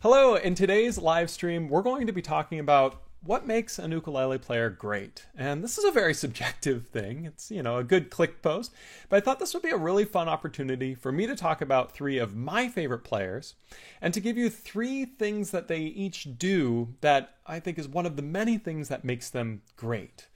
Hello, in today's live stream, we're going to be talking about what makes an ukulele player great. And this is a very subjective thing. It's, a good click post. But I thought this would be a really fun opportunity for me to talk about three of my favorite players and to give you three things that they each do that I think is one of the many things that makes them great.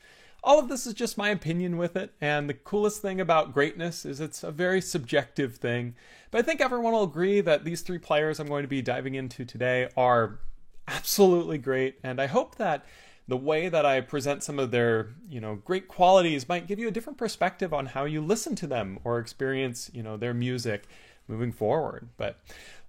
All of this is just my opinion with it, and the coolest thing about greatness is it's a very subjective thing. But I think everyone will agree that these three players I'm going to be diving into today are absolutely great, and I hope that the way that I present some of their, great qualities might give you a different perspective on how you listen to them or experience, their music moving forward. But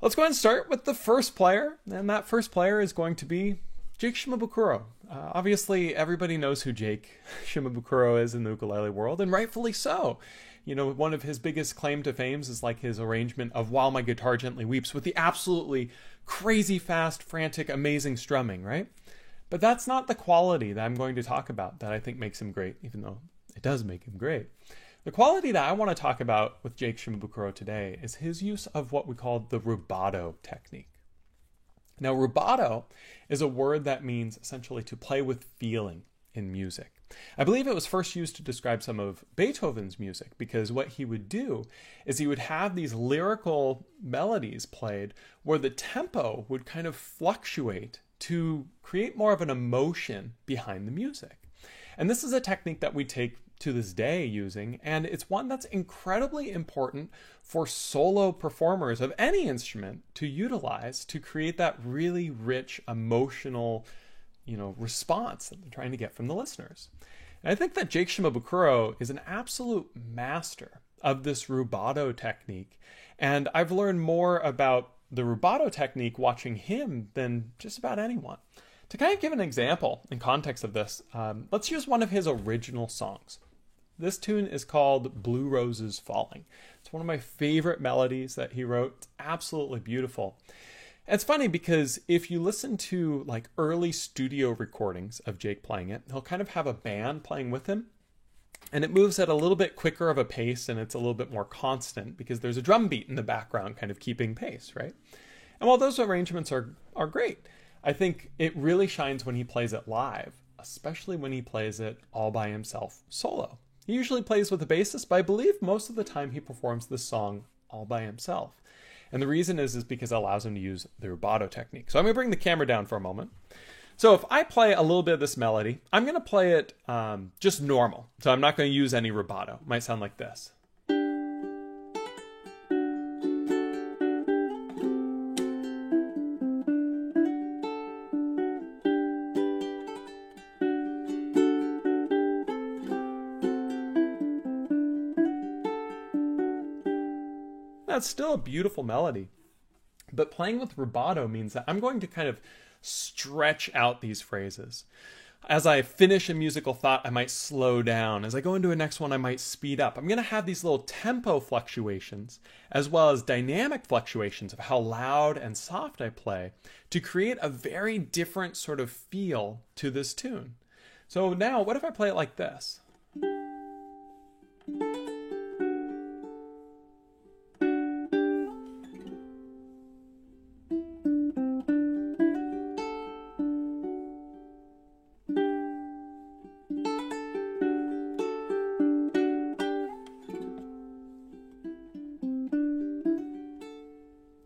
let's go ahead and start with the first player, and that first player is going to be Jake Shimabukuro. Obviously, everybody knows who Jake Shimabukuro is in the ukulele world, and rightfully so. One of his biggest claim to fame is like his arrangement of While My Guitar Gently Weeps with the absolutely crazy fast, frantic, amazing strumming, right? But that's not the quality that I'm going to talk about that I think makes him great, even though it does make him great. The quality that I want to talk about with Jake Shimabukuro today is his use of what we call the rubato technique. Now, rubato is a word that means essentially to play with feeling in music. I believe it was first used to describe some of Beethoven's music, because what he would do is he would have these lyrical melodies played where the tempo would kind of fluctuate to create more of an emotion behind the music. And this is a technique that we take to this day using, and it's one that's incredibly important for solo performers of any instrument to utilize to create that really rich emotional, response that they're trying to get from the listeners. And I think that Jake Shimabukuro is an absolute master of this rubato technique, and I've learned more about the rubato technique watching him than just about anyone. To kind of give an example in context of this, let's use one of his original songs. This tune is called Blue Roses Falling. It's one of my favorite melodies that he wrote. It's absolutely beautiful. And it's funny because if you listen to like early studio recordings of Jake playing it, he'll kind of have a band playing with him. And it moves at a little bit quicker of a pace, and it's a little bit more constant because there's a drum beat in the background kind of keeping pace, right? And while those arrangements are great, I think it really shines when he plays it live, especially when he plays it all by himself solo. He usually plays with a bassist, but I believe most of the time he performs this song all by himself. And the reason is because it allows him to use the rubato technique. So I'm going to bring the camera down for a moment. So if I play a little bit of this melody, I'm going to play it just normal. So I'm not going to use any rubato. It might sound like this. That's still a beautiful melody, but playing with rubato means that I'm going to kind of stretch out these phrases. As I finish a musical thought, I might slow down. As I go into a next one, I might speed up. I'm going to have these little tempo fluctuations as well as dynamic fluctuations of how loud and soft I play to create a very different sort of feel to this tune. So now, what if I play it like this?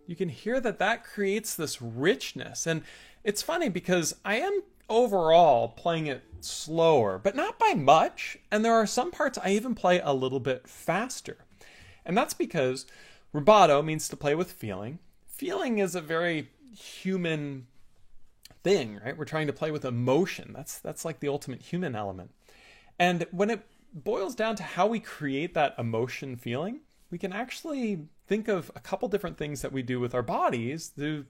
You can hear that creates this richness. And it's funny because I am overall playing it slower, but not by much. And there are some parts I even play a little bit faster. And that's because rubato means to play with feeling. Feeling is a very human thing, right? We're trying to play with emotion. That's like the ultimate human element. And when it boils down to how we create that emotion feeling, we can actually think of a couple different things that we do with our bodies to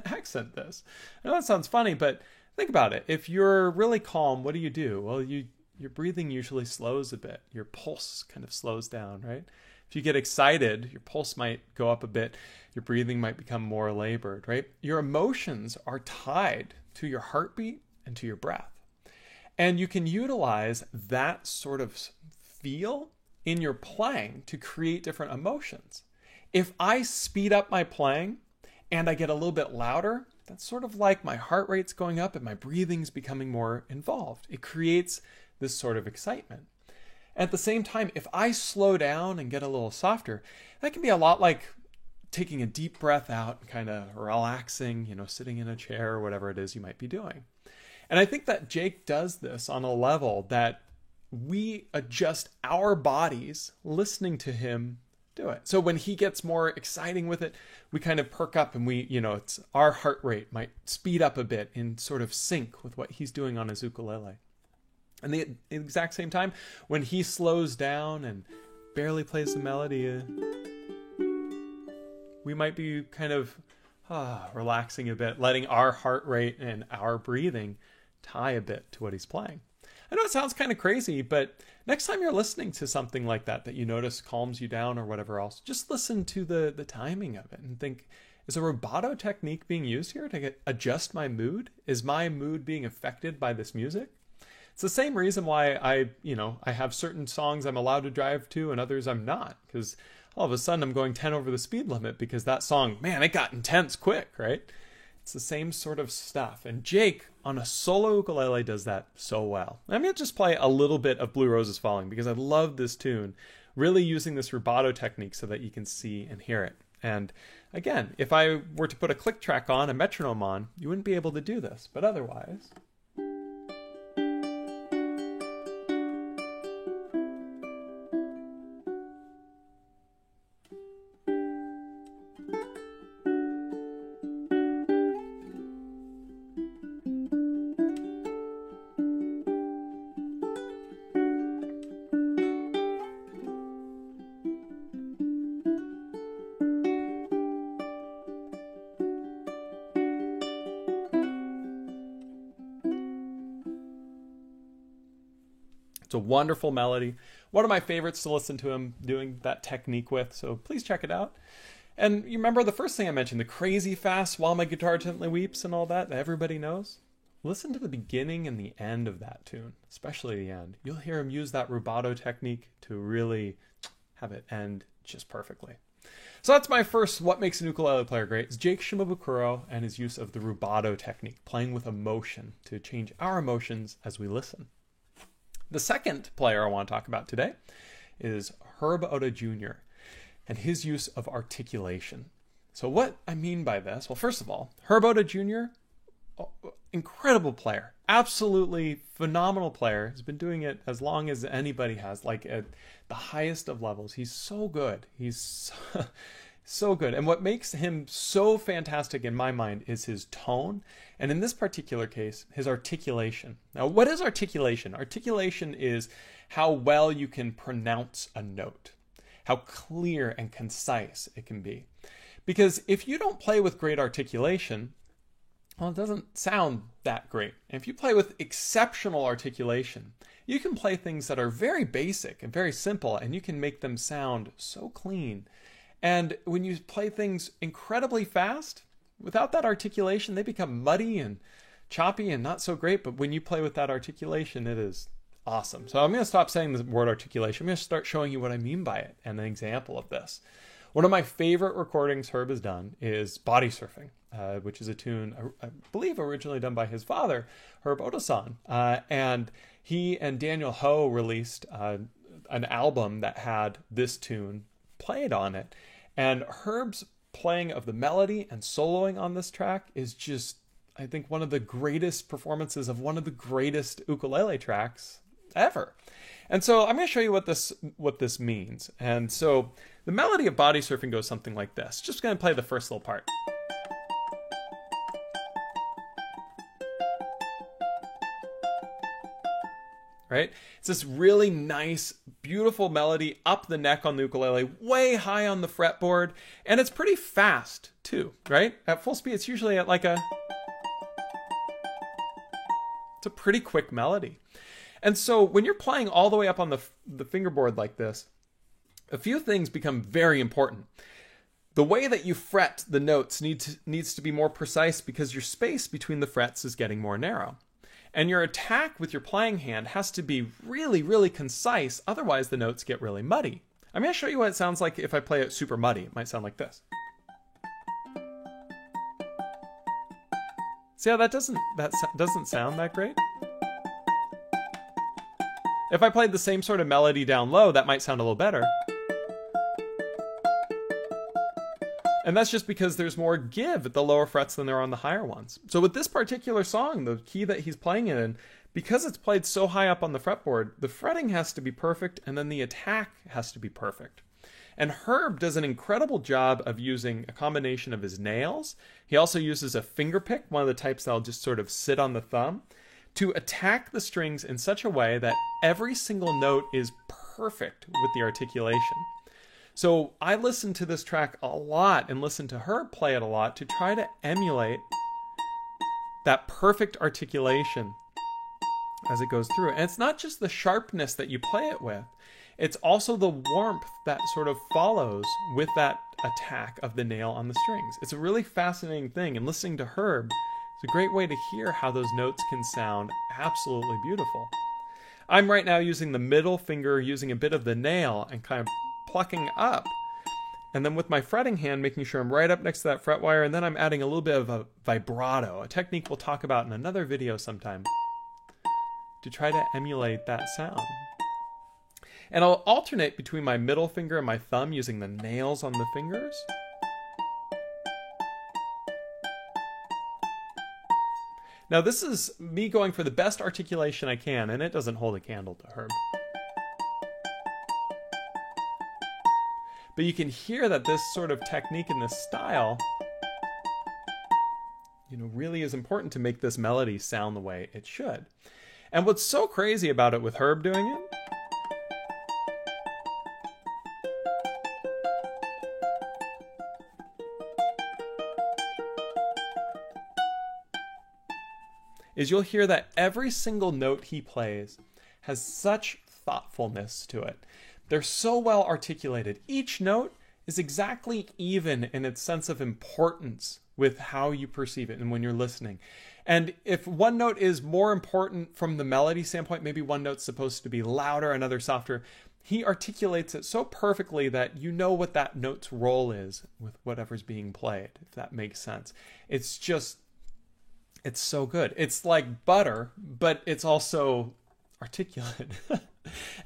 accent this. I know that sounds funny, but think about it. If you're really calm, what do? Well, your breathing usually slows a bit. Your pulse kind of slows down, right? If you get excited, your pulse might go up a bit. Your breathing might become more labored, right? Your emotions are tied to your heartbeat and to your breath. And you can utilize that sort of feel in your playing to create different emotions. If I speed up my playing and I get a little bit louder, that's sort of like my heart rate's going up and my breathing's becoming more involved. It creates this sort of excitement. At the same time, if I slow down and get a little softer, that can be a lot like taking a deep breath out, kind of relaxing, sitting in a chair or whatever it is you might be doing. And I think that Jake does this on a level that we adjust our bodies listening to him do it. So when he gets more exciting with it, we kind of perk up and it's our heart rate might speed up a bit in sort of sync with what he's doing on his ukulele. And the exact same time, when he slows down and barely plays the melody, we might be kind of relaxing a bit, letting our heart rate and our breathing tie a bit to what he's playing. I know it sounds kind of crazy, but next time you're listening to something like that you notice calms you down or whatever else, just listen to the timing of it and think, is a rubato technique being used here to adjust my mood? Is my mood being affected by this music? It's the same reason why I have certain songs I'm allowed to drive to and others I'm not, because all of a sudden I'm going 10 over the speed limit because that song, man, it got intense quick, right? It's the same sort of stuff. And Jake on a solo ukulele does that so well. I'm going to just play a little bit of Blue Roses Falling because I love this tune, really using this rubato technique so that you can see and hear it. And again, if I were to put a click track on, a metronome on, you wouldn't be able to do this. But otherwise... It's a wonderful melody. One of my favorites to listen to him doing that technique with, so please check it out. And you remember the first thing I mentioned, the crazy fast While My Guitar Gently Weeps and all that everybody knows? Listen to the beginning and the end of that tune, especially the end. You'll hear him use that rubato technique to really have it end just perfectly. So that's my first What Makes an Ukulele Player Great, is Jake Shimabukuro and his use of the rubato technique, playing with emotion to change our emotions as we listen. The second player I want to talk about today is Herb Oda Jr. and his use of articulation. So what I mean by this, well, first of all, Herb Oda Jr., incredible player, absolutely phenomenal player. He's been doing it as long as anybody has, like at the highest of levels. He's so good. He's so good. And what makes him so fantastic in my mind is his tone. And in this particular case, his articulation. Now, what is articulation? Articulation is how well you can pronounce a note, how clear and concise it can be. Because if you don't play with great articulation, well, it doesn't sound that great. And if you play with exceptional articulation, you can play things that are very basic and very simple, and you can make them sound so clean. And when you play things incredibly fast, without that articulation, they become muddy and choppy and not so great. But when you play with that articulation, it is awesome. So I'm going to stop saying the word articulation. I'm going to start showing you what I mean by it and an example of this. One of my favorite recordings Herb has done is Body Surfing, which is a tune, I believe, originally done by his father, Herb Oda-san. And he and Daniel Ho released an album that had this tune played on it. And Herb's playing of the melody and soloing on this track is just, I think, one of the greatest performances of one of the greatest ukulele tracks ever. And so I'm going to show you what this means. And so the melody of Body Surfing goes something like this. Just going to play the first little part. Right? It's this really nice, beautiful melody up the neck on the ukulele, way high on the fretboard, and it's pretty fast too, right? At full speed, it's usually at like it's a pretty quick melody. And so when you're playing all the way up on the fingerboard like this, a few things become very important. The way that you fret the notes needs to be more precise because your space between the frets is getting more narrow. And your attack with your playing hand has to be really, really concise. Otherwise, the notes get really muddy. I'm going to show you what it sounds like if I play it super muddy. It might sound like this. See how that doesn't sound that great? If I played the same sort of melody down low, that might sound a little better. And that's just because there's more give at the lower frets than there are on the higher ones. So with this particular song, the key that he's playing it in, because it's played so high up on the fretboard, the fretting has to be perfect and then the attack has to be perfect. And Herb does an incredible job of using a combination of his nails. He also uses a finger pick, one of the types that'll just sort of sit on the thumb, to attack the strings in such a way that every single note is perfect with the articulation. So I listen to this track a lot and listen to Herb play it a lot to try to emulate that perfect articulation as it goes through. And it's not just the sharpness that you play it with, it's also the warmth that sort of follows with that attack of the nail on the strings. It's a really fascinating thing, and listening to Herb is a great way to hear how those notes can sound absolutely beautiful. I'm right now using the middle finger, using a bit of the nail and kind of plucking up, and then with my fretting hand making sure I'm right up next to that fret wire, and then I'm adding a little bit of a vibrato, a technique we'll talk about in another video sometime, to try to emulate that sound. And I'll alternate between my middle finger and my thumb using the nails on the fingers. Now this is me going for the best articulation I can, and it doesn't hold a candle to Herb. But you can hear that this sort of technique and this style, really is important to make this melody sound the way it should. And what's so crazy about it with Herb doing it is you'll hear that every single note he plays has such thoughtfulness to it. They're so well articulated. Each note is exactly even in its sense of importance with how you perceive it and when you're listening. And if one note is more important from the melody standpoint, maybe one note's supposed to be louder, another softer, he articulates it so perfectly that you know what that note's role is with whatever's being played, if that makes sense. It's so good. It's like butter, but it's also articulate.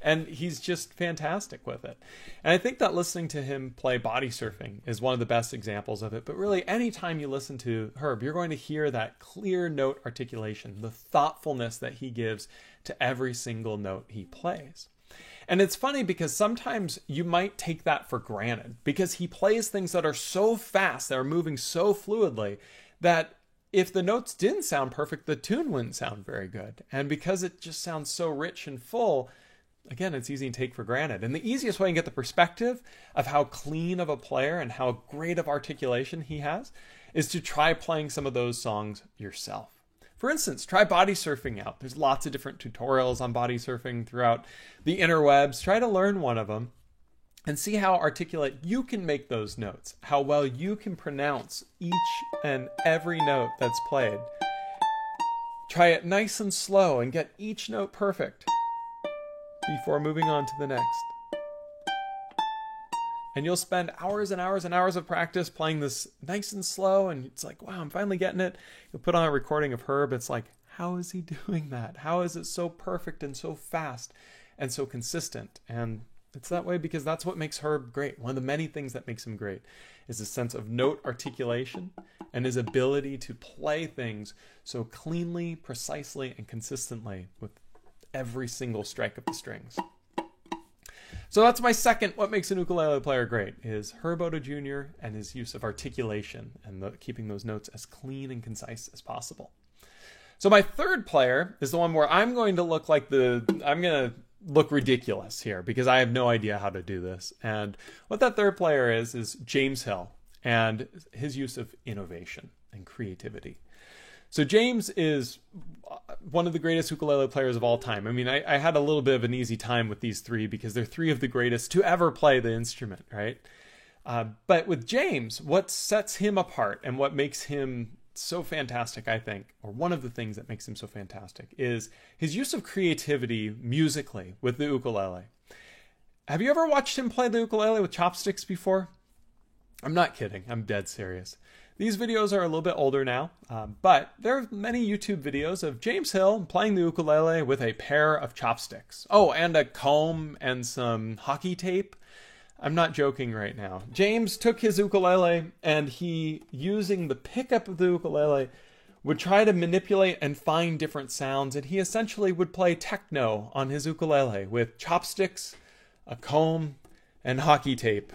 And he's just fantastic with it. And I think that listening to him play Body Surfing is one of the best examples of it. But really, anytime you listen to Herb, you're going to hear that clear note articulation, the thoughtfulness that he gives to every single note he plays. And it's funny because sometimes you might take that for granted because he plays things that are so fast, that are moving so fluidly, that if the notes didn't sound perfect, the tune wouldn't sound very good. And because it just sounds so rich and full, again, it's easy to take for granted. And the easiest way to get the perspective of how clean of a player and how great of articulation he has is to try playing some of those songs yourself. For instance, try Body Surfing out. There's lots of different tutorials on body surfing throughout the interwebs. Try to learn one of them and see how articulate you can make those notes, how well you can pronounce each and every note that's played. Try it nice and slow and get each note perfect before moving on to the next. And you'll spend hours and hours and hours of practice playing this nice and slow, and it's like, wow, I'm finally getting it. You'll put on a recording of Herb, it's like, how is he doing that? How is it so perfect and so fast and so consistent? And it's that way because that's what makes Herb great. One of the many things that makes him great is a sense of note articulation and his ability to play things so cleanly, precisely, and consistently with every single strike of the strings. So that's my second what makes an ukulele player great is Herb Oda Jr. and his use of articulation and keeping those notes as clean and concise as possible. So my third player is the one where I'm going to look ridiculous here because I have no idea how to do this. And what that third player is James Hill and his use of innovation and creativity. So James is one of the greatest ukulele players of all time. I mean, I had a little bit of an easy time with these three because they're three of the greatest to ever play the instrument, right? But with James, what sets him apart and what makes him so fantastic, I think, or one of the things that makes him so fantastic, is his use of creativity musically with the ukulele. Have you ever watched him play the ukulele with chopsticks before? I'm not kidding. I'm dead serious. These videos are a little bit older now, but there are many YouTube videos of James Hill playing the ukulele with a pair of chopsticks. Oh, and a comb and some hockey tape. I'm not joking right now. James took his ukulele and he, using the pickup of the ukulele, would try to manipulate and find different sounds, and he essentially would play techno on his ukulele with chopsticks, a comb, and hockey tape.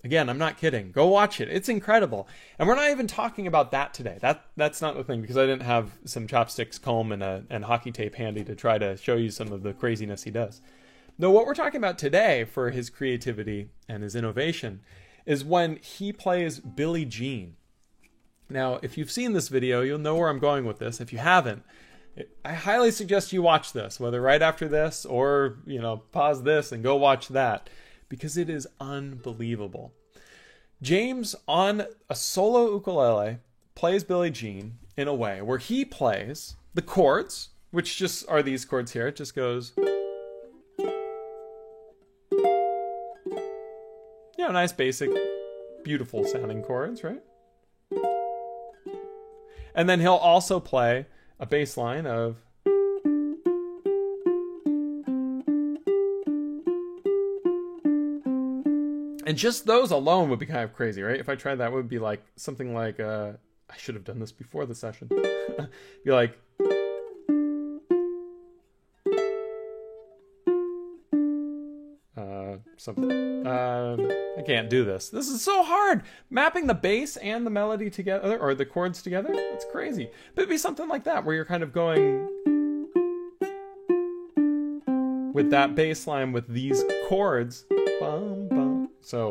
Again, I'm not kidding. Go watch it. It's incredible. And we're not even talking about that today. That's not the thing, because I didn't have some chopsticks, comb, and hockey tape handy to try to show you some of the craziness he does. No, what we're talking about today for his creativity and his innovation is when he plays Billie Jean. Now, if you've seen this video, you'll know where I'm going with this. If you haven't, I highly suggest you watch this, whether right after this or, pause this and go watch that, because it is unbelievable. James, on a solo ukulele, plays Billie Jean in a way where he plays the chords, which just are these chords here. It just goes, nice, basic, beautiful sounding chords, right? And then he'll also play a bass line of, and just those alone would be kind of crazy, right? If I tried that, it would be like something like, I should have done this before the session. Be like, something. I can't do this. This is so hard. Mapping the bass and the melody together, or the chords together, that's crazy. But it'd be something like that, where you're kind of going with that bass line with these chords. Bum, bum. So.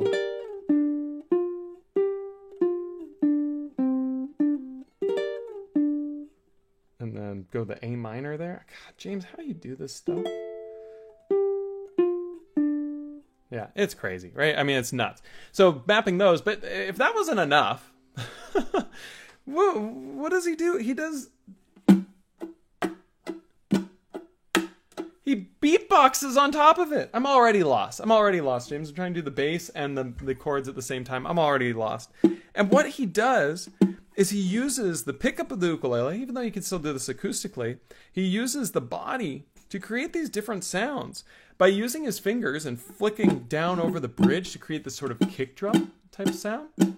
And then go the A minor there. God, James, how do you do this stuff? Yeah, it's crazy, right? I mean, it's nuts. So mapping those, but if that wasn't enough, what does he do? He beatboxes on top of it. I'm already lost, James. I'm trying to do the bass and the chords at the same time. I'm already lost. And what he does is he uses the pickup of the ukulele, even though you can still do this acoustically, he uses the body to create these different sounds by using his fingers and flicking down over the bridge to create this sort of kick drum type sound.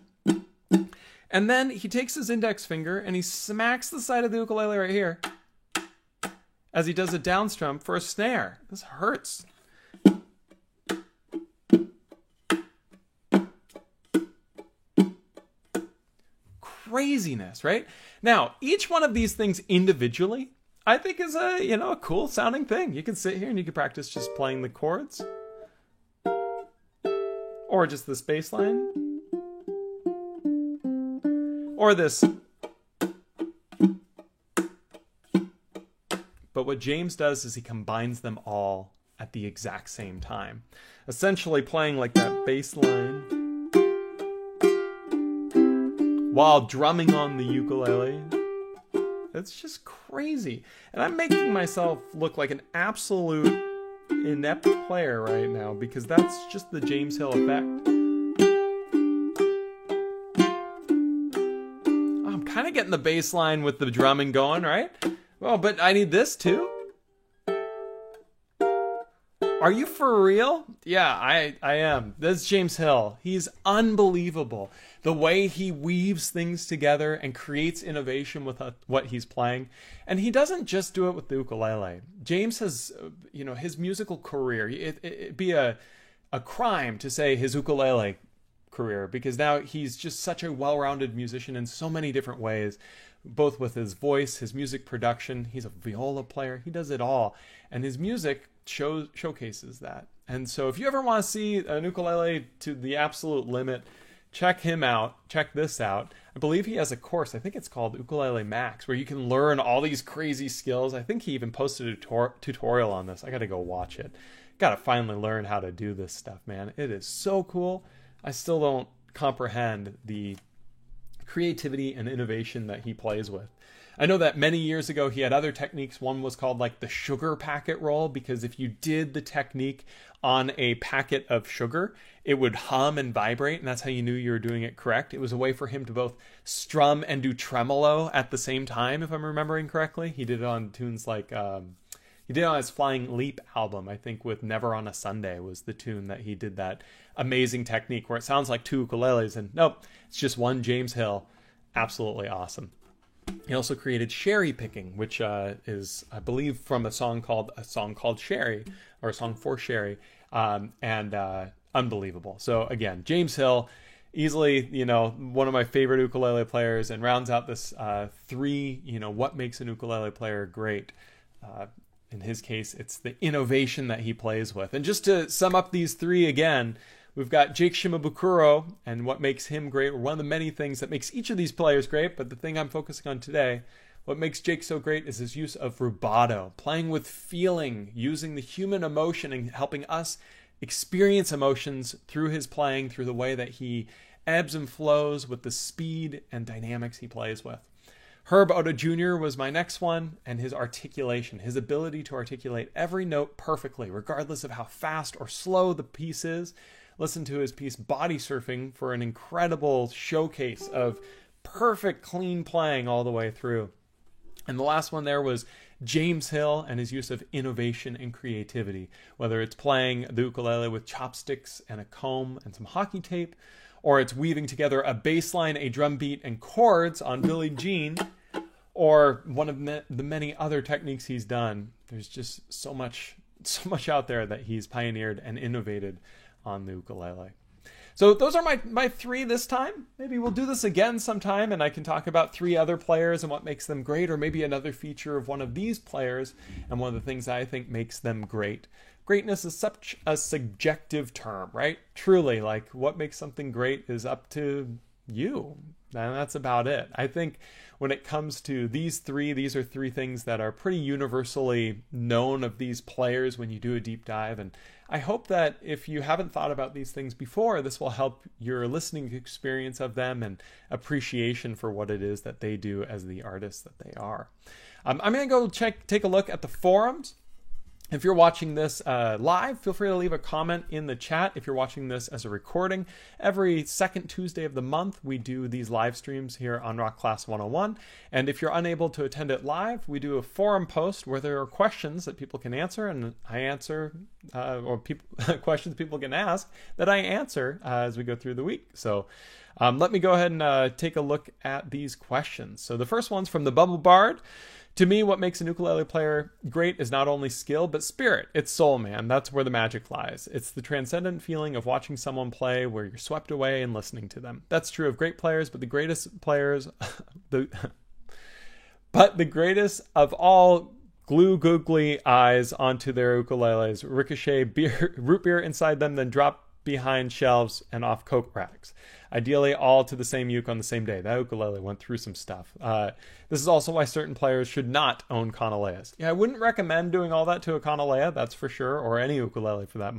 And then he takes his index finger and he smacks the side of the ukulele right here as he does a down strum for a snare. This hurts. Craziness, right? Now, each one of these things individually, I think is a cool sounding thing. You can sit here and you can practice just playing the chords, or just this bass line, or this. But what James does is he combines them all at the exact same time, essentially playing like that bass line while drumming on the ukulele. It's just crazy. And I'm making myself look like an absolute inept player right now, because that's just the James Hill effect. I'm kind of getting the bass line with the drumming going, right? Well, but I need this too. Are you for real? Yeah, I am. This is James Hill. He's unbelievable. The way he weaves things together and creates innovation with what he's playing. And he doesn't just do it with the ukulele. James has, his musical career. It'd be a crime to say his ukulele career, because now he's just such a well-rounded musician in so many different ways, both with his voice, his music production. He's a viola player. He does it all. And his music showcases that. And so if you ever want to see an ukulele to the absolute limit, check him out. Check this out. I believe he has a course. I think it's called Ukulele Max, where you can learn all these crazy skills. I think he even posted a tutorial on this. I got to go watch it. Got to finally learn how to do this stuff, man. It is so cool. I still don't comprehend the creativity and innovation that he plays with. I know that many years ago he had other techniques. One was called like the sugar packet roll, because if you did the technique on a packet of sugar, it would hum and vibrate, and that's how you knew you were doing it correct. It was a way for him to both strum and do tremolo at the same time, if I'm remembering correctly. He did it on tunes like he did it on his Flying Leap album, I think, with Never on a Sunday was the tune that he did that amazing technique where it sounds like two ukuleles, and nope, it's just one James Hill. Absolutely awesome. He also created sherry picking, which is, I believe, from a song called Sherry, or a song for Sherry, and unbelievable. So again, James Hill, easily, one of my favorite ukulele players, and rounds out this three, what makes an ukulele player great. In his case, it's the innovation that he plays with. And just to sum up these three again, we've got Jake Shimabukuro and what makes him great, or one of the many things that makes each of these players great, but the thing I'm focusing on today, what makes Jake so great is his use of rubato, playing with feeling, using the human emotion and helping us experience emotions through his playing, through the way that he ebbs and flows with the speed and dynamics he plays with. Herb Oda Jr. was my next one, and his articulation, his ability to articulate every note perfectly, regardless of how fast or slow the piece is. Listen to his piece Body Surfing for an incredible showcase of perfect, clean playing all the way through. And the last one there was James Hill and his use of innovation and creativity, whether it's playing the ukulele with chopsticks and a comb and some hockey tape, or it's weaving together a bass line, a drum beat, and chords on Billie Jean, or one of the many other techniques he's done. There's just so much out there that he's pioneered and innovated on the ukulele. So those are my three this time. Maybe we'll do this again sometime, and I can talk about three other players and what makes them great, or maybe another feature of one of these players and one of the things that I think makes them great. Greatness is such a subjective term, right? Truly, like, what makes something great is up to you. And that's about it. I think when it comes to these are three things that are pretty universally known of these players when you do a deep dive. And I hope that if you haven't thought about these things before, this will help your listening experience of them and appreciation for what it is that they do as the artists that they are. I'm going to go take a look at the forums. If you're watching this live, feel free to leave a comment in the chat. If you're watching this as a recording, every second Tuesday of the month, we do these live streams here on Rock Class 101. And if you're unable to attend it live, we do a forum post where there are questions that people can answer, and I answer, questions people can ask that I answer as we go through the week. So let me go ahead and take a look at these questions. So the first one's from the Bubble Bard. To me, what makes an ukulele player great is not only skill, but spirit. It's soul, man. That's where the magic lies. It's the transcendent feeling of watching someone play where you're swept away and listening to them. That's true of great players, but the greatest players, the greatest of all glue googly eyes onto their ukuleles, ricochet root beer inside them, then drop behind shelves and off coke racks. Ideally, all to the same uke on the same day. That ukulele went through some stuff. This is also why certain players should not own Kanaleas. Yeah, I wouldn't recommend doing all that to a Kanalea, that's for sure, or any ukulele for that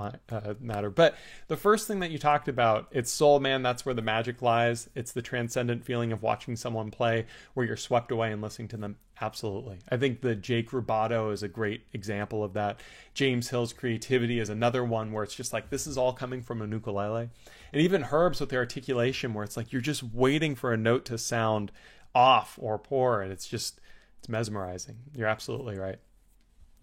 matter. But the first thing that you talked about, it's soul, man. That's where the magic lies. It's the transcendent feeling of watching someone play where you're swept away and listening to them. Absolutely. I think the Jake Rubato is a great example of that. James Hill's creativity is another one where it's just like, this is all coming from an ukulele. And even Herb's with the articulation where it's like you're just waiting for a note to sound off or poor, and it's mesmerizing. You're absolutely right.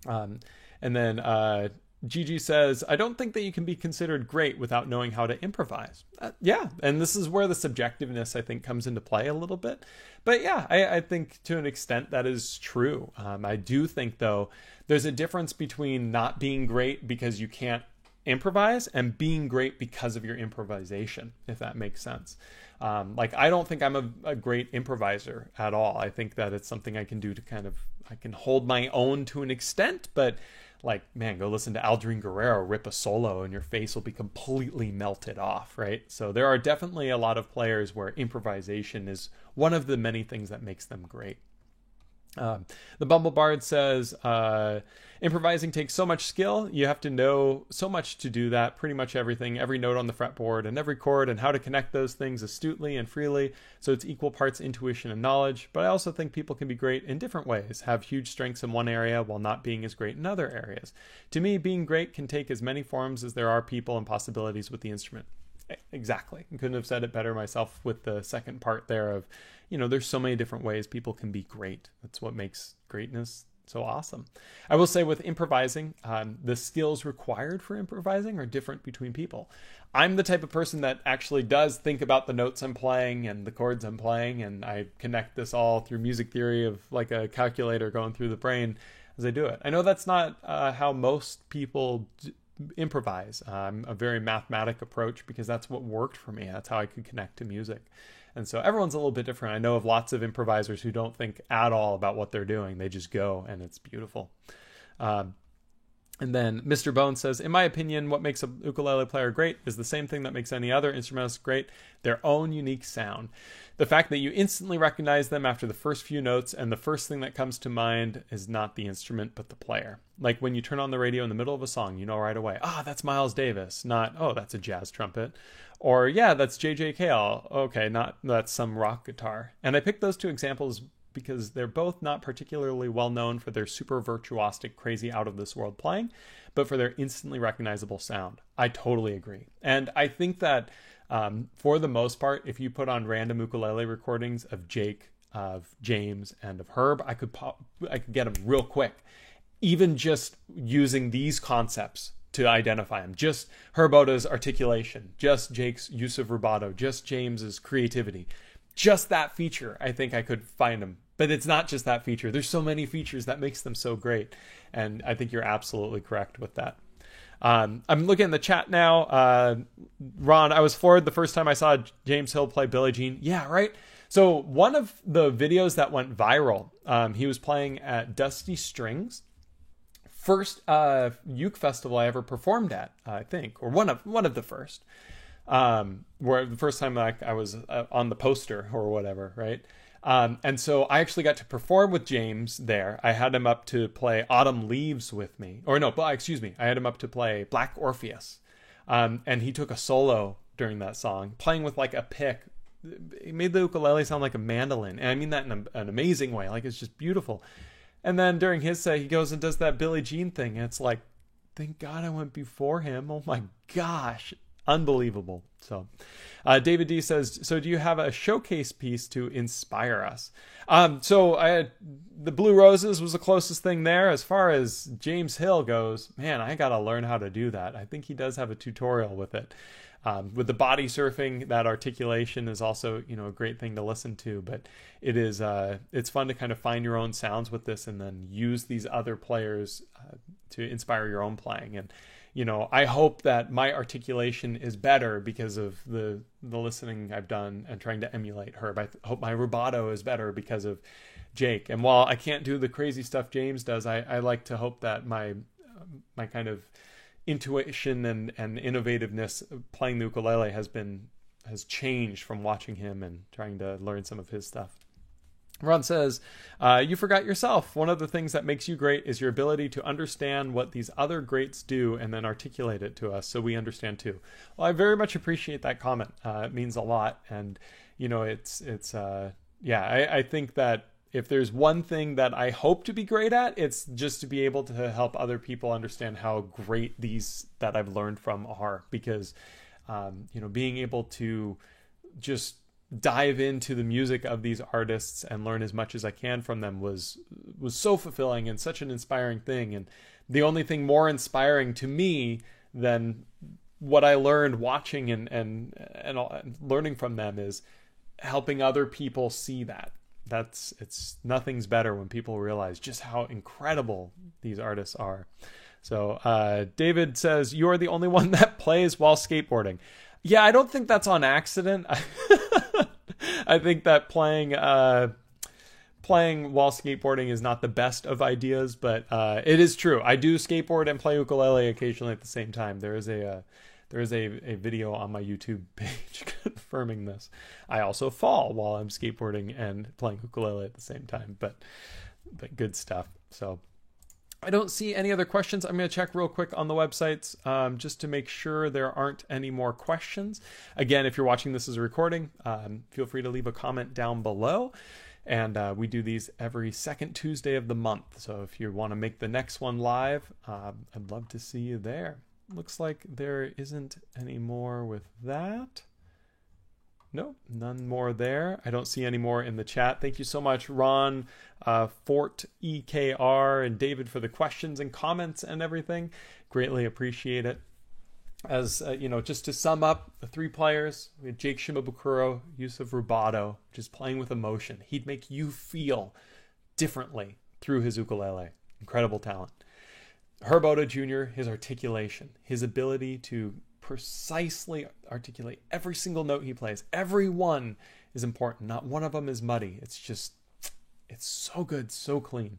And then Gigi says, I don't think that you can be considered great without knowing how to improvise. Yeah, and this is where the subjectiveness, I think, comes into play a little bit. But yeah, I think to an extent that is true. I do think, though, there's a difference between not being great because you can't improvise and being great because of your improvisation, if that makes sense. I don't think I'm a great improviser at all. I think that it's something I can do to I can hold my own to an extent, but go listen to Aldrin Guerrero rip a solo and your face will be completely melted off, right? So there are definitely a lot of players where improvisation is one of the many things that makes them great. The Bumblebard says, improvising takes so much skill. You have to know so much to do that. Pretty much everything, every note on the fretboard and every chord, and how to connect those things astutely and freely. So it's equal parts intuition and knowledge. But I also think people can be great in different ways, have huge strengths in one area while not being as great in other areas. To me, being great can take as many forms as there are people and possibilities with the instrument. Exactly. I couldn't have said it better myself with the second part there of, there's so many different ways people can be great. That's what makes greatness so awesome. I will say with improvising, the skills required for improvising are different between people. I'm the type of person that actually does think about the notes I'm playing and the chords I'm playing, and I connect this all through music theory of like a calculator going through the brain as I do it. I know that's not how most people improvise. A very mathematic approach because that's what worked for me. That's how I could connect to music. And so everyone's a little bit different. I know of lots of improvisers who don't think at all about what they're doing. They just go, and it's beautiful. And then Mr. Bone says, in my opinion, what makes a ukulele player great is the same thing that makes any other instrumentalist great, their own unique sound. The fact that you instantly recognize them after the first few notes, and the first thing that comes to mind is not the instrument, but the player. Like when you turn on the radio in the middle of a song, you know right away, that's Miles Davis, not, that's a jazz trumpet. Or, yeah, that's J.J. Cale. Okay, not that's some rock guitar. And I picked those two examples because they're both not particularly well known for their super virtuosic, crazy out-of-this-world playing, but for their instantly recognizable sound. I totally agree. And I think that for the most part, if you put on random ukulele recordings of Jake, of James, and of Herb, I could get them real quick. Even just using these concepts to identify them. Just Herb Oda's articulation, just Jake's use of rubato, just James's creativity. Just that feature, I think I could find them. But it's not just that feature. There's so many features that makes them so great. And I think you're absolutely correct with that. I'm looking in the chat now. Ron, I was floored the first time I saw James Hill play Billie Jean. Yeah, right? So one of the videos that went viral, he was playing at Dusty Strings. First uke festival I ever performed at, I think, or one of the first. Where the first time I was on the poster or whatever, right? And so I actually got to perform with James there. I had him up to play Autumn Leaves with me. Or no, excuse me. I had him up to play Black Orpheus. And he took a solo during that song, playing with like a pick. He made the ukulele sound like a mandolin. And I mean that in an amazing way. Like it's just beautiful. And then during his set, he goes and does that Billie Jean thing. And it's like, thank God I went before him. Oh my gosh. Unbelievable. So David D says, so do you have a showcase piece to inspire us? So I had the Blue Roses was the closest thing there. As far as James Hill goes, man, I got to learn how to do that. I think he does have a tutorial with it. With the body surfing, that articulation is also, a great thing to listen to, but it is, it's fun to kind of find your own sounds with this and then use these other players to inspire your own playing. And, I hope that my articulation is better because of the listening I've done and trying to emulate Herb. I hope my rubato is better because of Jake. And while I can't do the crazy stuff James does, I like to hope that my kind of intuition and innovativeness playing the ukulele has changed from watching him and trying to learn some of his stuff. Ron says, you forgot yourself. One of the things that makes you great is your ability to understand what these other greats do and then articulate it to us so we understand too. Well, I very much appreciate that comment. It means a lot. And, I think that if there's one thing that I hope to be great at, it's just to be able to help other people understand how great these that I've learned from are. Because, being able to just dive into the music of these artists and learn as much as I can from them was so fulfilling and such an inspiring thing. And the only thing more inspiring to me than what I learned watching and learning from them is helping other people see that. It's nothing's better when people realize just how incredible these artists are. So David says, you are the only one that plays while skateboarding. Yeah, I don't think that's on accident. I think that playing while skateboarding is not the best of ideas, but it is true. I do skateboard and play ukulele occasionally at the same time. There is a video on my YouTube page confirming this. I also fall while I'm skateboarding and playing ukulele at the same time, but But good stuff. So I don't see any other questions. I'm going to check real quick on the websites just to make sure there aren't any more questions. Again, if you're watching this as a recording, feel free to leave a comment down below. And we do these every second Tuesday of the month. So if you want to make the next one live, I'd love to see you there. Looks like there isn't any more with that. Nope, none more there. I don't see any more in the chat. Thank you so much, Ron, Fort EKR, and David for the questions and comments and everything. Greatly appreciate it. As just to sum up, the 3 players, we had Jake Shimabukuro, Yusuf Rubato, just playing with emotion. He'd make you feel differently through his ukulele. Incredible talent. Herb Oda Jr., his articulation, his ability to precisely articulate every single note he plays. Every one is important. Not one of them is muddy. It's so good, so clean.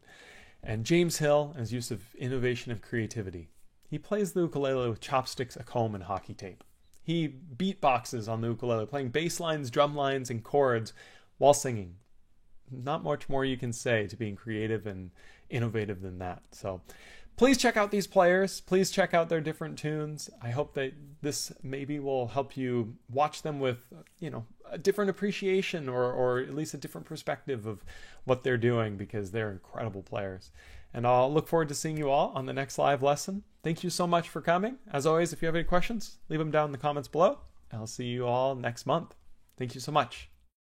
And James Hill, as use of innovation and creativity. He plays the ukulele with chopsticks, a comb, and hockey tape. He beatboxes on the ukulele, playing bass lines, drum lines, and chords while singing. Not much more you can say to being creative and innovative than that. So please check out these players. Please check out their different tunes. I hope that this maybe will help you watch them with, a different appreciation or at least a different perspective of what they're doing, because they're incredible players. And I'll look forward to seeing you all on the next live lesson. Thank you so much for coming. As always, if you have any questions, leave them down in the comments below. I'll see you all next month. Thank you so much.